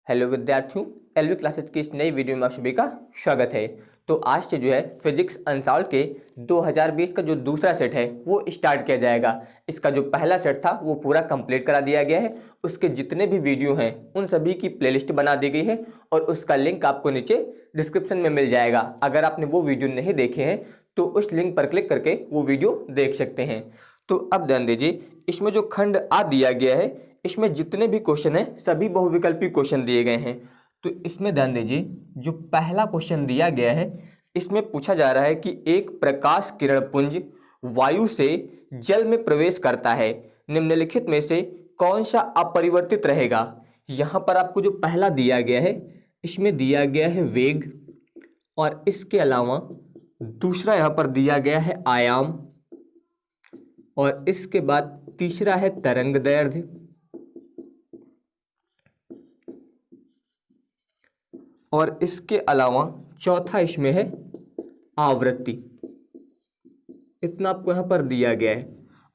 Hello विद्यार्थियों, LV classes की इस नई वीडियो में आप सभी का स्वागत है। तो आज से जो है फिजिक्स अनसॉल्व के 2020 का जो दूसरा सेट है वो स्टार्ट किया जाएगा। इसका जो पहला सेट था वो पूरा कंप्लीट करा दिया गया है। उसके जितने भी वीडियो हैं उन सभी की प्लेलिस्ट बना दी गई है और उसका लिंक आपको नीचे डिस्क्रिप्शन में मिल जाएगा। अगर आपने वो वीडियो नहीं देखे हैं तो उस लिंक पर क्लिक करके वो वीडियो देख सकते हैं। तो अब ध्यान दीजिए, इसमें जो खंड आ दिया गया है इसमें जितने भी क्वेश्चन हैं सभी बहुविकल्पी क्वेश्चन दिए गए हैं। तो इसमें ध्यान दीजिए, जो पहला क्वेश्चन दिया गया है इसमें पूछा जा रहा है कि एक प्रकाश किरण पुंज वायु से जल में प्रवेश करता है, निम्नलिखित में से कौन सा अपरिवर्तित रहेगा। यहाँ पर आपको जो पहला दिया गया है इसमें दिया गया है वेग, और इसके अलावा दूसरा यहाँ पर दिया गया है आयाम, और इसके बाद तीसरा है तरंग दैर्ध्य, और इसके अलावा चौथा इसमें है आवृत्ति। इतना आपको यहाँ पर दिया गया है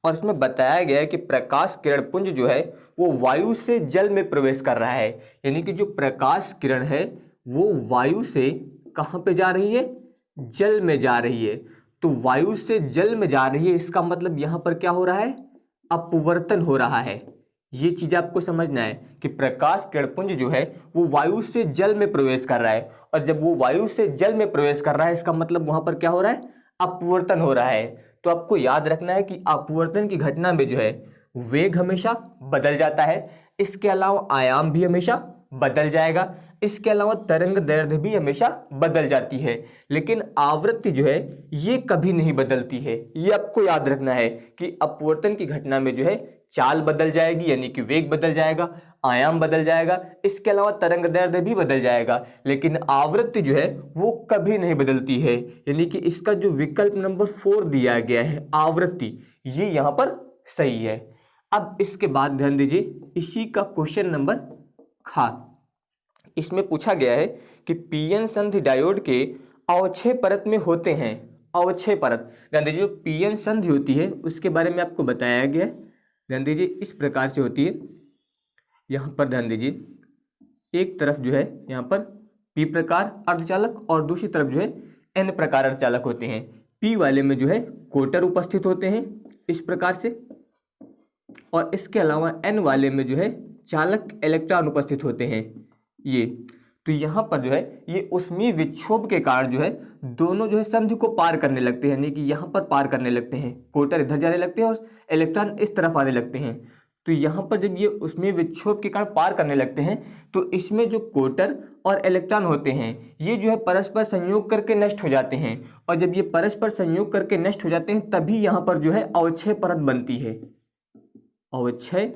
और इसमें बताया गया है कि प्रकाश किरण पुंज जो है वो वायु से जल में प्रवेश कर रहा है। यानी कि जो प्रकाश किरण है वो वायु से कहाँ पे जा रही है, जल में जा रही है। तो वायु से जल में जा रही है, इसका मतलब यहाँ पर क्या हो रहा है, अपवर्तन हो रहा है। ये चीज आपको समझना है कि प्रकाश किरणपुंज जो है वो वायु से जल में प्रवेश कर रहा है, और जब वो वायु से जल में प्रवेश कर रहा है इसका मतलब वहां पर क्या हो रहा है, अपवर्तन हो रहा है। तो आपको याद रखना है कि अपवर्तन की घटना में जो है वेग हमेशा बदल जाता है, इसके अलावा आयाम भी हमेशा बदल जाएगा, इसके अलावा तरंग दैर्ध्य भी हमेशा बदल जाती है, लेकिन आवृत्ति जो है ये कभी नहीं बदलती है। ये आपको याद रखना है कि अपवर्तन की घटना में जो है चाल बदल जाएगी, यानी कि वेग बदल जाएगा, आयाम बदल जाएगा, इसके अलावा तरंग दैर्ध्य भी बदल जाएगा, लेकिन आवृत्ति जो है वो कभी नहीं बदलती है। यानी कि इसका जो विकल्प नंबर 4 दिया गया है आवृत्ति, ये यहाँ पर सही है। अब इसके बाद ध्यान दीजिए, इसी का क्वेश्चन नंबर खा, इसमें पूछा गया है कि पीएन संधि डायोड के अवक्षय परत में होते हैं। अवक्षय परत, ध्यान दीजिए, जो पीएन संधि होती है उसके बारे में आपको बताया गया है। ध्यान दीजिए, इस प्रकार से होती है। यहाँ पर ध्यान दीजिए, एक तरफ जो है यहाँ पर पी प्रकार अर्धचालक और दूसरी तरफ जो है एन प्रकार अर्धचालक होते हैं। पी वाले में जो है कोटर उपस्थित होते हैं इस प्रकार से, और इसके अलावा एन वाले में जो है चालक इलेक्ट्रॉन उपस्थित होते हैं ये। तो यहाँ पर जो है ये ऊष्मीय विक्षोभ के कारण जो है दोनों जो है संधि को पार करने लगते हैं, यानी कि यहाँ पर पार करने लगते हैं, कोटर इधर जाने लगते हैं और इलेक्ट्रॉन इस तरफ आने लगते हैं। तो यहाँ पर जब ये ऊष्मीय विक्षोभ के कारण पार करने लगते हैं तो इसमें जो कोटर और इलेक्ट्रॉन होते हैं ये जो है परस्पर संयोग करके नष्ट हो जाते हैं, और जब ये परस्पर संयोग करके नष्ट हो जाते हैं तभी यहाँ पर जो है अवक्षय परत बनती है। अवक्षय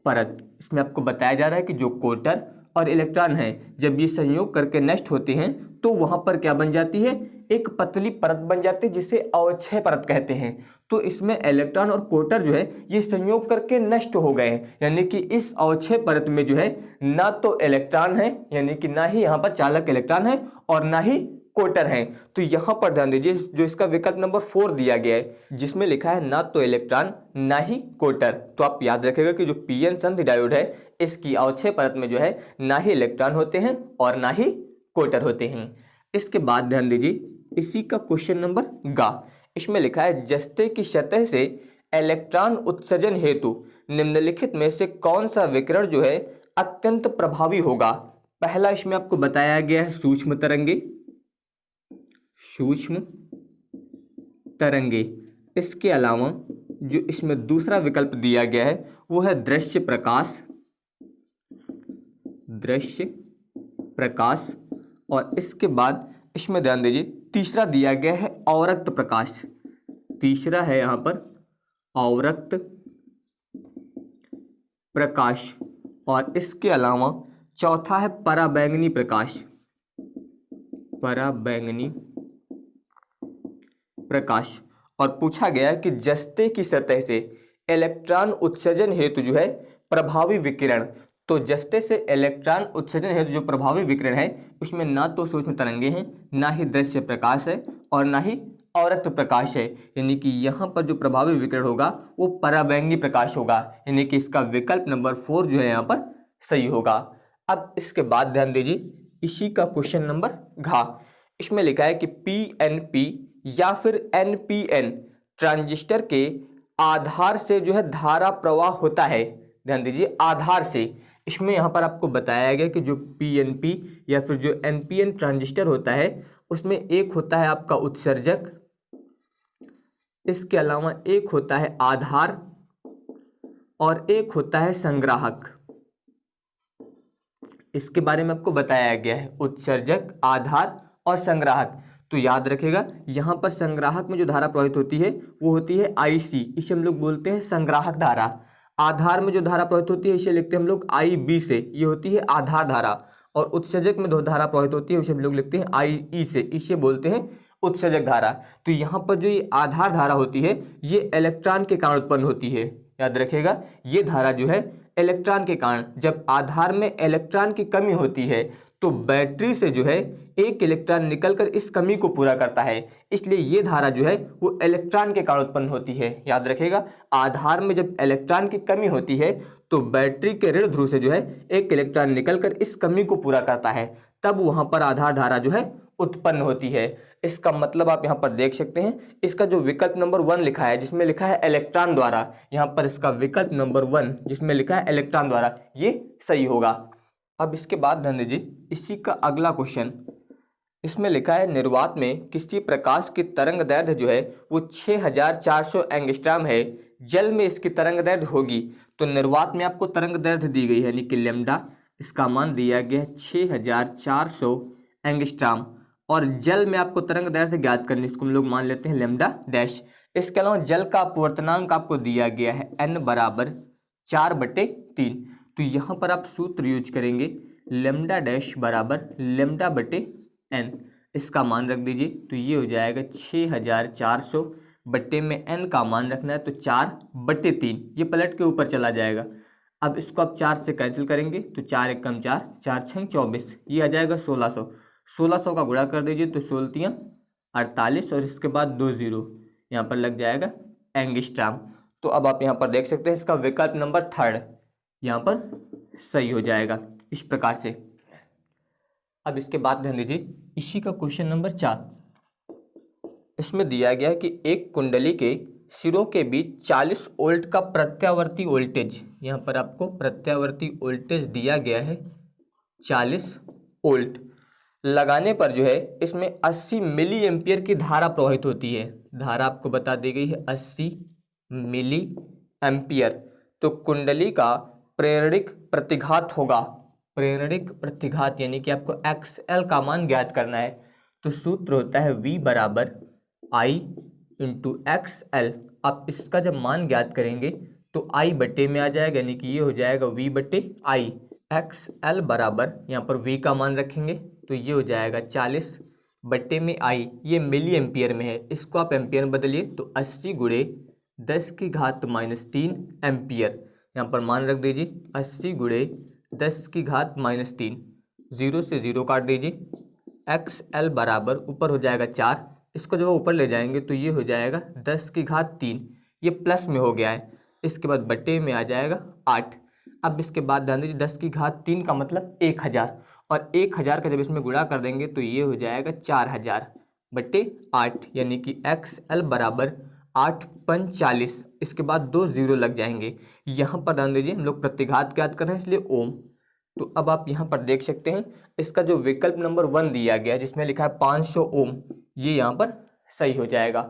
परत, इसमें आपको बताया जा रहा है कि जो कोटर और इलेक्ट्रॉन है जब ये संयोग करके नष्ट होते हैं तो वहां पर क्या बन जाती है, एक पतली परत बन जाती है जिसे अवक्षय परत कहते हैं। तो इसमें इलेक्ट्रॉन और कोटर जो है ये संयोग करके नष्ट हो गए हैं, यानी कि इस अवक्षय परत में जो है ना तो इलेक्ट्रॉन है, यानी कि ना ही यहाँ पर चालक इलेक्ट्रॉन है और ना ही कोटर है। तो यहाँ पर ध्यान दीजिए, जो इसका विकल्प नंबर 4 दिया गया है जिसमें लिखा है ना तो इलेक्ट्रॉन ना ही कोटर, तो आप याद रखिएगा कि जो पीएन संधि डायोड है इसकी अवक्षय परत में जो है ना ही इलेक्ट्रॉन होते हैं और ना ही कोटर होते हैं। इसके बाद ध्यान दीजिए, इसी का क्वेश्चन नंबर गा, इसमें लिखा है जस्ते की सतह से इलेक्ट्रॉन उत्सर्जन हेतु निम्नलिखित में से कौन सा विकिरण जो है अत्यंत प्रभावी होगा। पहला इसमें आपको बताया गया है सूक्ष्म तरंगे, सूक्ष्म तरंगे। इसके अलावा जो इसमें दूसरा विकल्प दिया गया है वो है दृश्य प्रकाश, दृश्य प्रकाश, और इसके बाद इसमें ध्यान दीजिए तीसरा दिया गया है अवरक्त प्रकाश। तीसरा है यहाँ पर अवरक्त प्रकाश, और इसके अलावा चौथा है पराबैंगनी प्रकाश, पराबैंगनी प्रकाश। और पूछा गया है कि जस्ते की सतह से इलेक्ट्रॉन उत्सर्जन हेतु जो है प्रभावी विकिरण। तो जस्ते से इलेक्ट्रॉन उत्सर्जन हेतु जो प्रभावी विकिरण है उसमें ना तो सूक्ष्म तरंगे हैं, ना ही दृश्य प्रकाश है और ना ही अवरक्त प्रकाश है, यानी कि यहाँ पर जो प्रभावी विकिरण होगा वो पराबैंगनी प्रकाश होगा, यानी कि इसका विकल्प नंबर 4 जो है यहाँ पर सही होगा। अब इसके बाद ध्यान दीजिए, इसी का क्वेश्चन नंबर घ, इसमें लिखा है कि पीएनपी या फिर एनपीएन ट्रांजिस्टर के आधार से जो है धारा प्रवाह होता है। ध्यान दीजिए, आधार से। इसमें यहाँ पर आपको बताया गया कि जो पीएनपी या फिर जो एनपीएन ट्रांजिस्टर होता है उसमें एक होता है आपका उत्सर्जक, इसके अलावा एक होता है आधार और एक होता है संग्राहक। इसके बारे में आपको बताया गया है, उत्सर्जक, आधार और संग्राहक। तो याद रखेगा, यहाँ पर संग्राहक में जो धारा प्रवाहित होती है वो होती है आईसी, इसे हम लोग बोलते हैं संग्राहक धारा। आधार में जो धारा प्रवाहित होती है इसे लिखते हैं हम लोग आईबी से, ये होती है आधार धारा। और उत्सर्जक में जो धारा प्रवाहित होती है उसे हम लोग लिखते हैं आईई से, इसे बोलते हैं उत्सर्जक धारा। तो यहाँ पर जो ये आधार धारा होती है ये इलेक्ट्रॉन के कारण उत्पन्न होती है। याद रखेगा, ये धारा जो है इलेक्ट्रॉन के कारण, जब आधार में इलेक्ट्रॉन की कमी होती है तो बैटरी से जो है एक इलेक्ट्रॉन निकलकर इस कमी को पूरा करता है, इसलिए ये धारा जो है वो इलेक्ट्रॉन के कारण उत्पन्न होती है। याद रखेगा, आधार में जब इलेक्ट्रॉन की कमी होती है तो बैटरी के ऋण ध्रुव से जो है एक इलेक्ट्रॉन निकलकर इस कमी को पूरा करता है, तब वहां पर आधार धारा जो है उत्पन्न होती है। इसका मतलब आप यहाँ पर देख सकते हैं, इसका जो विकल्प नंबर 1 लिखा है जिसमें लिखा है इलेक्ट्रॉन द्वारा, यहाँ पर इसका विकल्प नंबर 1 जिसमें लिखा है इलेक्ट्रॉन द्वारा, ये सही होगा। अब इसके बाद ध्यान दीजिए, इसी का अगला क्वेश्चन, इसमें लिखा है निर्वात में किसी प्रकाश की तरंग दैर्घ्य जो है वो 6400 एंगस्ट्रॉम है, जल में इसकी तरंग दैर्घ्य होगी। तो निर्वात में आपको तरंग दैर्घ्य दी गई है, यानी कि लैम्डा, इसका मान दिया गया है 6400 एंगस्ट्रॉम, और जल में आपको तरंग दैर्घ्य ज्ञात करनी, इसको हम लोग मान लेते हैं लैम्डा डैश। इसके अलावा जल का अपवर्तनांक आपको दिया गया है n बराबर 4/3। तो यहाँ पर आप सूत्र यूज करेंगे लैम्डा डैश बराबर लैम्डा बटे n, इसका मान रख दीजिए। तो ये हो जाएगा 6400 बट्टे में n का मान रखना है तो 4/3, ये पलट के ऊपर चला जाएगा। अब इसको आप 4 से कैंसिल करेंगे तो 4 × 4, 4 × 24, ये आ जाएगा 1600। 1600 का गुणा कर दीजिए तो 16 48 और इसके बाद 2 0 यहाँ पर लग जाएगा एंगस्ट्रॉम। तो अब आप यहाँ पर देख सकते हैं इसका विकल्प नंबर 3 यहाँ पर सही हो जाएगा इस प्रकार से। अब इसके बाद ध्यान दीजिए, इसी का क्वेश्चन नंबर 4, इसमें दिया गया है कि एक कुंडली के सिरों के बीच 40 वोल्ट का प्रत्यावर्ती वोल्टेज, यहाँ पर आपको प्रत्यावर्ती वोल्टेज दिया गया है 40 वोल्ट, लगाने पर जो है इसमें 80 मिली एम्पियर की धारा प्रवाहित होती है। धारा आपको बता दी गई है 80 मिली एम्पियर। तो कुंडली का प्रेरणिक प्रतिघात होगा, प्रेरणिक प्रतिघात यानी कि आपको XL का मान ज्ञात करना है। तो सूत्र होता है V बराबर I × XL। आप इसका जब मान ज्ञात करेंगे तो I बटे में आ जाएगा, यानी कि ये हो जाएगा V बटे I। XL बराबर यहाँ पर V का मान रखेंगे तो ये हो जाएगा 40 बटे में I, ये मिली एम्पियर में है, इसको आप एम्पियर में बदलिए तो 80 × 10⁻³ एम्पियर। यहाँ पर मान रख दीजिए 80 × 10⁻³ 0 से 0 काट दीजिए। XL बराबर ऊपर हो जाएगा 4, इसको जब ऊपर ले जाएंगे तो ये हो जाएगा 10⁻3, ये प्लस में हो गया है, इसके बाद बटे में आ जाएगा 8। अब इसके बाद ध्यान दीजिए 10⁻3 का मतलब 1000, और 1000 का जब इसमें गुणा कर देंगे तो ये हो जाएगा 4000/8, यानी कि XL बराबर 8×5 = 40। इसके बाद 2 0 लग जाएंगे। यहाँ पर ध्यान दीजिए हम लोग प्रतिघात ज्ञात कर रहे हैं इसलिए ओम। तो अब आप यहाँ पर देख सकते हैं इसका जो विकल्प नंबर 1 दिया गया है जिसमें लिखा है 500 ओम, ये यहाँ पर सही हो जाएगा।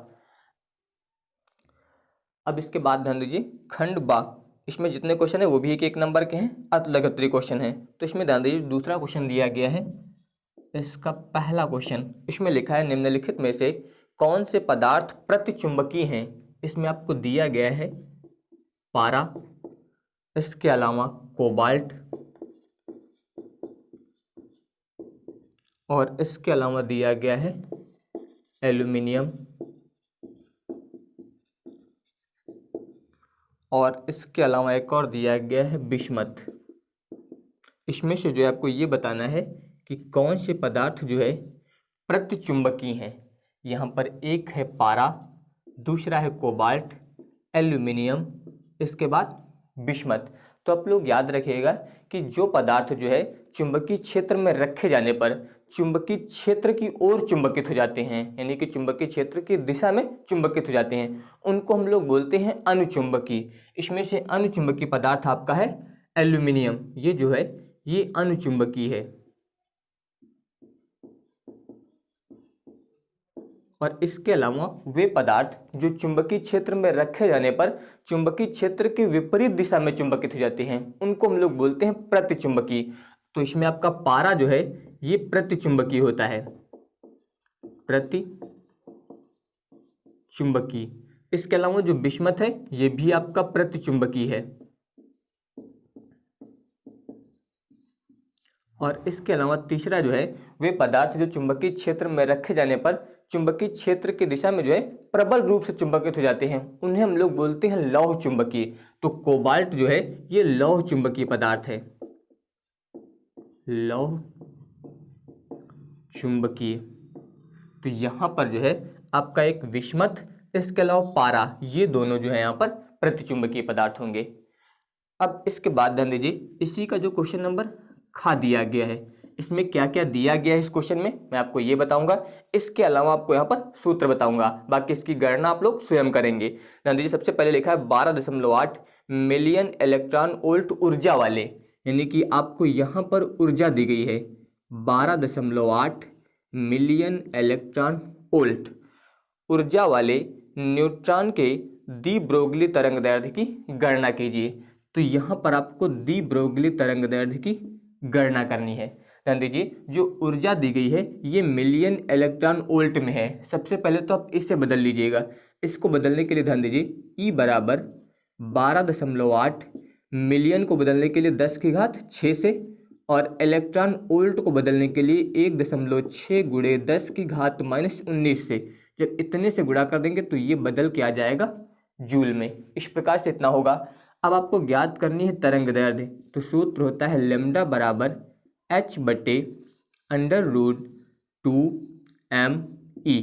अब इसके बाद ध्यान दीजिए खंड बा, इसमें जितने क्वेश्चन है वो भी एक नंबर के हैं, अतलगत्री क्वेश्चन है। तो इसमें ध्यान दीजिए दूसरा क्वेश्चन दिया गया है, इसका पहला क्वेश्चन, इसमें लिखा है निम्नलिखित में से कौन से पदार्थ प्रतिचुंबकीय हैं। इसमें आपको दिया गया है पारा, इसके अलावा कोबाल्ट, और इसके अलावा दिया गया है एल्यूमिनियम, और इसके अलावा एक और दिया गया है बिस्मथ। इसमें से जो है आपको ये बताना है कि कौन से पदार्थ जो है प्रतिचुंबकीय हैं। यहाँ पर एक है पारा, दूसरा है कोबाल्ट, एल्यूमिनियम, इसके बाद बिस्मथ। तो आप लोग याद रखिएगा कि जो पदार्थ जो है चुंबकीय क्षेत्र में रखे जाने पर चुंबकीय क्षेत्र की ओर चुंबकित हो जाते हैं, यानी कि चुंबकीय क्षेत्र की दिशा में चुंबकित हो जाते हैं, उनको हम लोग बोलते हैं अनुचुंबकीय। इसमें से अनुचुंबकीय पदार्थ आपका है एल्यूमिनियम, ये जो है ये अनुचुंबकीय है। और इसके अलावा वे पदार्थ जो चुंबकीय क्षेत्र में रखे जाने पर चुंबकीय क्षेत्र के विपरीत दिशा में चुंबकित हो जाते हैं, उनको हम लोग बोलते हैं प्रतिचुंबकीय। तो इसमें आपका पारा जो है ये प्रतिचुंबकीय होता है, प्रतिचुंबकीय। इसके अलावा जो बिस्मथ है ये भी आपका प्रतिचुंबकीय है। और इसके अलावा तीसरा जो है वे पदार्थ जो चुंबकीय क्षेत्र में रखे जाने पर चुंबकीय क्षेत्र की दिशा में जो है प्रबल रूप से चुंबकित हो जाते हैं, उन्हें हम लोग बोलते हैं लौह चुंबकीय। तो कोबाल्ट जो है ये लौह चुंबकीय पदार्थ है, लौह चुंबकीय। तो यहाँ पर जो है आपका एक विस्मथ, इसके अलावा पारा, ये दोनों जो है यहाँ पर प्रतिचुंबकीय पदार्थ होंगे। अब इसके बाद ध्यान दीजिए, इसी का जो क्वेश्चन नंबर खा दिया गया है, इसमें क्या क्या दिया गया है इस क्वेश्चन में मैं आपको ये बताऊंगा। इसके अलावा आपको यहाँ पर सूत्र बताऊंगा, बाकी इसकी गणना आप लोग स्वयं करेंगे। ध्यान दीजिए, सबसे पहले लिखा है 12.8 मिलियन इलेक्ट्रॉन वोल्ट ऊर्जा वाले, यानी कि आपको यहाँ पर ऊर्जा दी गई है 12.8 मिलियन इलेक्ट्रॉन वोल्ट ऊर्जा वाले न्यूट्रॉन के दी ब्रोगली तरंगदैर्ध्य की गणना कीजिए। तो यहाँ पर आपको दी ब्रोगली तरंगदैर्ध्य की गणना करनी है। ध्यान दीजिए, जो ऊर्जा दी गई है ये मिलियन इलेक्ट्रॉन वोल्ट में है। सबसे पहले तो आप इससे बदल लीजिएगा। इसको बदलने के लिए ध्यान दीजिए, ई बराबर 12.8 मिलियन को बदलने के लिए 10⁻6 से, और इलेक्ट्रॉन वोल्ट को बदलने के लिए 1.6 गुणे 10⁻⁻19 से। जब इतने से गुणा कर देंगे तो ये बदल के आ जाएगा जूल में। इस प्रकार से इतना होगा। अब आपको ज्ञात करनी है तरंगदैर्ध्य, तो सूत्र होता है लैम्डा बराबर h/√2m/e।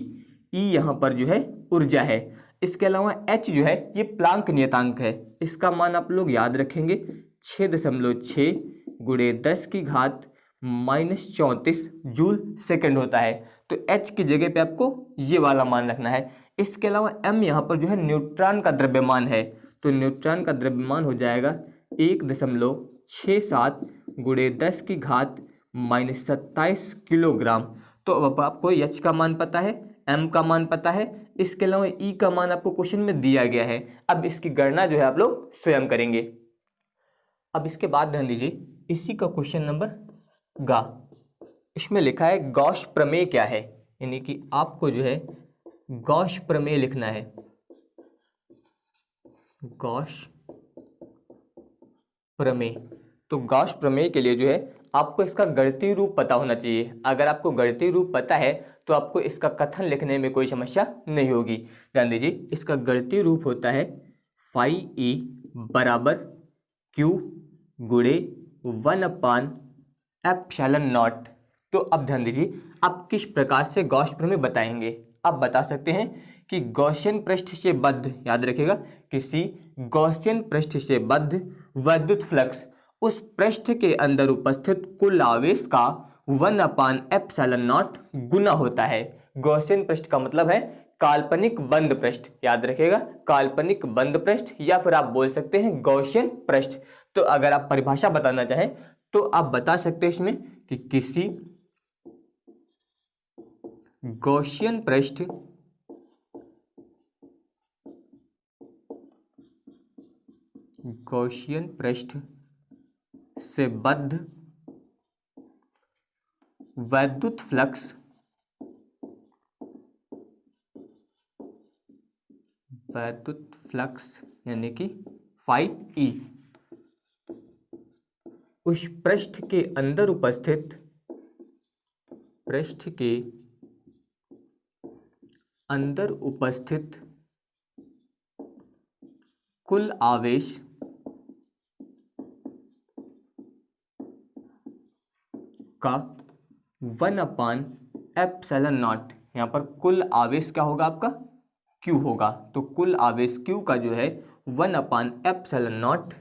ई यहाँ पर जो है ऊर्जा है। इसके अलावा h जो है ये प्लांक नियतांक है, इसका मान आप लोग याद रखेंगे 6.6 गुणे 10⁻34 जूल सेकंड होता है। तो h की जगह पे आपको ये वाला मान रखना है। इसके अलावा m यहाँ पर जो है न्यूट्रॉन का द्रव्यमान है, तो न्यूट्रॉन का द्रव्यमान हो जाएगा 1.67 गुणे 10⁻27 किलोग्राम। तो अब आपको h का मान पता है, m का मान पता है, इसके अलावा e का मान आपको क्वेश्चन में दिया गया है। अब इसकी गणना जो है आप लोग स्वयं करेंगे। अब इसके बाद ध्यान दीजिए, इसी का क्वेश्चन नंबर गा, इसमें लिखा है गॉस प्रमेय क्या है, यानी कि आपको जो है गॉस प्रमेय लिखना है। गॉस प्रमेय, तो गॉस प्रमेय के लिए जो है आपको इसका गणितीय रूप पता होना चाहिए। अगर आपको गणितीय रूप पता है तो आपको इसका कथन लिखने में कोई समस्या नहीं होगी। ध्यान दीजिए, इसका गणितीय रूप होता है फाई ई बराबर क्यू गुणे 1/ε0। तो अब ध्यान दीजिए, आप किस प्रकार से गॉस प्रमेय बताएंगे। आप बता सकते हैं कि गॉसियन पृष्ठ से बद्ध, याद रखिएगा, किसी गॉसियन पृष्ठ से बद्ध विद्युत फ्लक्स उस पृष्ठ के अंदर उपस्थित कुल आवेश का 1/ε0 गुना होता है। गॉसियन पृष्ठ का मतलब है काल्पनिक बंद पृष्ठ, याद रखिएगा, काल्पनिक बंद पृष्ठ, या फिर आप बोल सकते हैं गॉसियन पृष्ठ। तो अगर आप परिभाषा बताना चाहें तो आप बता सकते हैं इसमें कि किसी गॉसियन पृष्ठ से बद्ध वैद्युत फ्लक्स यानी कि फाई ई उस पृष्ठ के अंदर उपस्थित कुल आवेश का 1/ε0, यहाँ पर कुल आवेश क्या होगा आपका Q होगा। तो कुल आवेश Q का जो है 1/ε0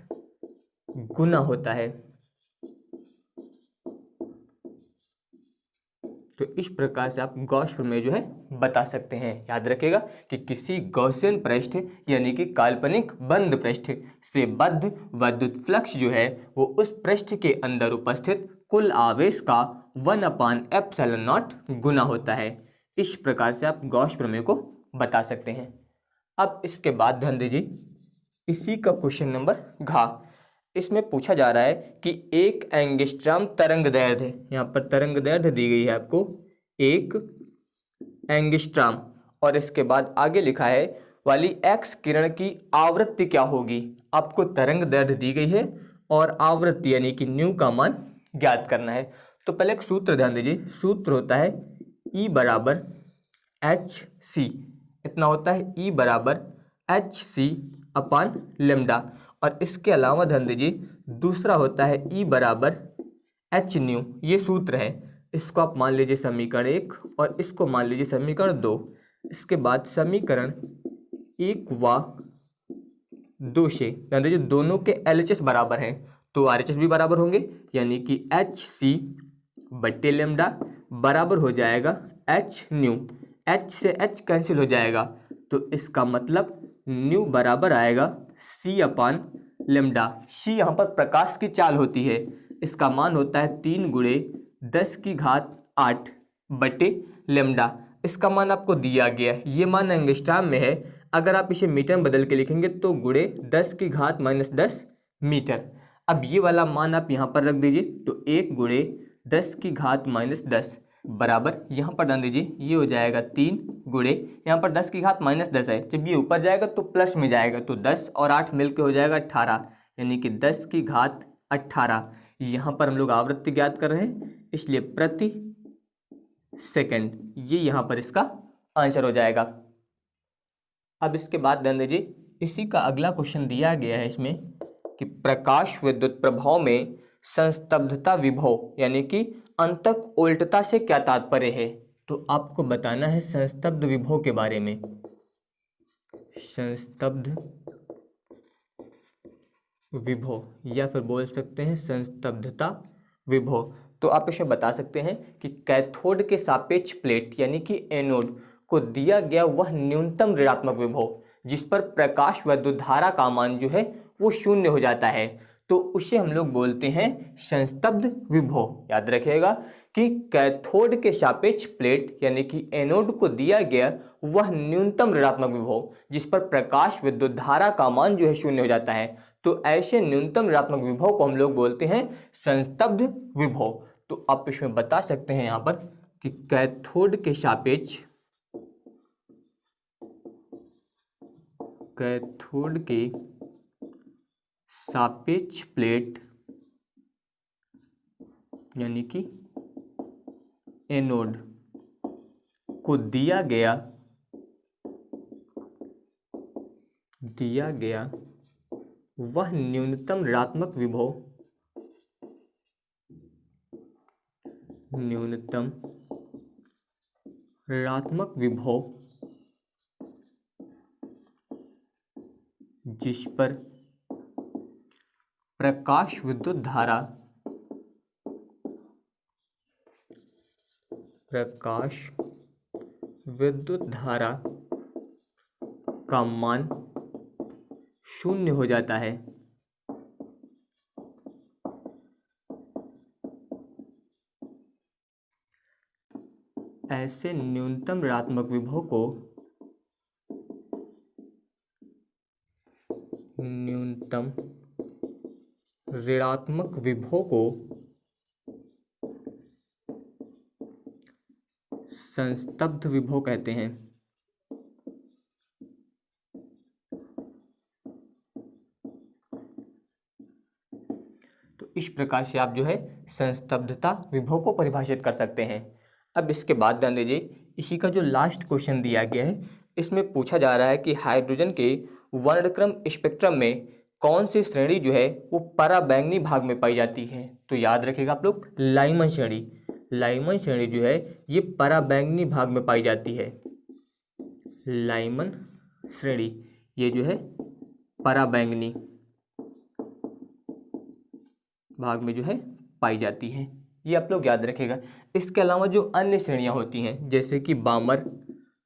गुना होता है। तो इस प्रकार से आप गॉस प्रमेय जो है बता सकते हैं। याद रखिएगा कि किसी गॉसियन पृष्ठ यानी कि काल्पनिक बंद पृष्ठ से बद्ध विद्युत फ्लक्स जो है वो उस पृष्ठ के अंदर उपस्थित कुल आवेश का 1/ε0 गुना होता है। इस प्रकार से आप गॉस प्रमेय को बता सकते हैं। अब इसके बाद ध्यान दीजिए, इसी का क्वेश्चन नंबर घ, इसमें पूछा जा रहा है कि एक एंगस्ट्रॉम तरंग दैर्ध्य, यहाँ पर तरंग दैर्ध्य दी गई है आपको 1 एंगस्ट्रॉम, और इसके बाद आगे लिखा है वाली एक्स किरण की आवृत्ति क्या होगी। आपको तरंग दैर्ध्य दी गई है और आवृत्ति यानी कि न्यू का मान ज्ञात करना है। तो पहले एक सूत्र ध्यान दीजिए, सूत्र होता है E बराबर HC, इतना होता है E बराबर HC अपान लेमडा। और इसके अलावा ध्यान दीजिए दूसरा होता है E बराबर H न्यू, ये सूत्र है। इसको आप मान लीजिए समीकरण 1 और इसको मान लीजिए समीकरण 2। इसके बाद समीकरण 1 व 2 से ध्यान दीजिए दोनों के LHS बराबर हैं तो RHS भी बराबर होंगे, यानी कि HC बट्टे लेमडा बराबर हो जाएगा H न्यू। H से H कैंसिल हो जाएगा तो इसका मतलब न्यू बराबर आएगा C अपान लेमडा। C यहाँ पर प्रकाश की चाल होती है, इसका मान होता है 3 गुणे 10⁸ बटे लेमडा। इसका मान आपको दिया गया है, ये मान एंगस्ट्रॉम में है। अगर आप इसे मीटर में बदल के लिखेंगे तो गुणे 10⁻−10 मीटर। अब ये वाला मान आप यहाँ पर रख दीजिए तो 1 गुणे 10⁻−10 बराबर, यहाँ पर डाल दीजिए ये हो जाएगा 3 गुणे, यहाँ पर 10⁻−10 है, जब ये ऊपर जाएगा तो प्लस में जाएगा तो 10 और 8 मिलके हो जाएगा 18, यानी कि 10⁸18। यहाँ पर हम लोग आवृत्ति ज्ञात कर रहे हैं इसलिए प्रति सेकंड, ये यहाँ पर इसका आंसर हो जाएगा। अब इसके बाद ध्यान दीजिए इसी का अगला क्वेश्चन दिया गया है इसमें कि प्रकाश विद्युत प्रभाव में संस्तब्धता विभव यानी कि अंतक उल्टता से क्या तात्पर्य है। तो आपको बताना है संस्तब्ध विभव के बारे में। संस्तब्ध विभव या फिर बोल सकते हैं संस्तब्धता विभव। तो आप इसे बता सकते हैं कि कैथोड के सापेक्ष प्लेट यानी कि एनोड को दिया गया वह न्यूनतम ऋणात्मक विभव जिस पर प्रकाश विद्युत धारा का मान जो है वो शून्य हो जाता है, तो उसे हम लोग बोलते हैं संस्तब्ध विभव। याद रखिएगा कि कैथोड के सापेक्ष प्लेट यानी कि एनोड को दिया गया वह न्यूनतम ऋणात्मक विभव जिस पर प्रकाश विद्युत धारा का मान जो है शून्य हो जाता है, तो ऐसे न्यूनतम ऋणात्मक विभव को हम लोग बोलते हैं संस्तब्ध विभव। तो आप इसमें बता सकते हैं यहाँ पर कि कैथोड के सापेक्ष प्लेट यानी कि एनोड को दिया गया वह न्यूनतम ऋणात्मक विभव जिस पर प्रकाश विद्युत धारा का मान शून्य हो जाता है। ऐसे न्यूनतम ऋणात्मक विभव को संस्तब्ध विभव कहते हैं। तो इस प्रकार से आप जो है संस्तब्धता विभव को परिभाषित कर सकते हैं। अब इसके बाद ध्यान दीजिए इसी का जो लास्ट क्वेश्चन दिया गया है इसमें पूछा जा रहा है कि हाइड्रोजन के वर्णक्रम स्पेक्ट्रम में कौन सी श्रेणी जो है वो पराबैंगनी भाग में पाई जाती है। तो याद रखिएगा आप लोग लाइमन श्रेणी जो है ये पराबैंगनी भाग में पाई जाती है। लाइमन श्रेणी ये जो है पराबैंगनी भाग में जो है पाई जाती हैं। ये आप लोग याद रखेगा। इसके अलावा जो अन्य श्रेणियाँ होती हैं जैसे कि बामर,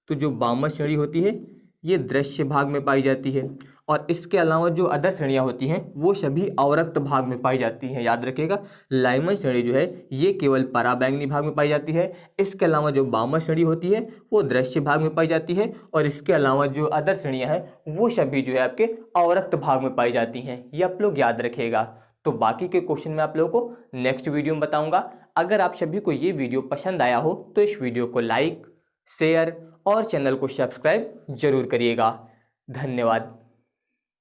तो जो बामर श्रेणी होती है ये दृश्य भाग में पाई जाती है। और इसके अलावा जो अदर श्रेणियाँ होती हैं वो सभी अवरक्त भाग में पाई जाती हैं। याद रखिएगा, लाइमन श्रेणी जो है ये केवल पराबैंगनी भाग में पाई जाती है। इसके अलावा जो बामर श्रेणी होती है वो दृश्य भाग में पाई जाती है। और इसके अलावा जो अदर श्रेणियाँ हैं वो सभी जो है आपके अवरक्त भाग में पाई जाती हैं। ये आप लोग याद रखिएगा। तो बाकी के क्वेश्चन मैं आप लोगों को नेक्स्ट वीडियो में बताऊंगा। अगर आप सभी को ये वीडियो पसंद आया हो तो इस वीडियो को लाइक, शेयर और चैनल को सब्सक्राइब जरूर करिएगा। धन्यवाद।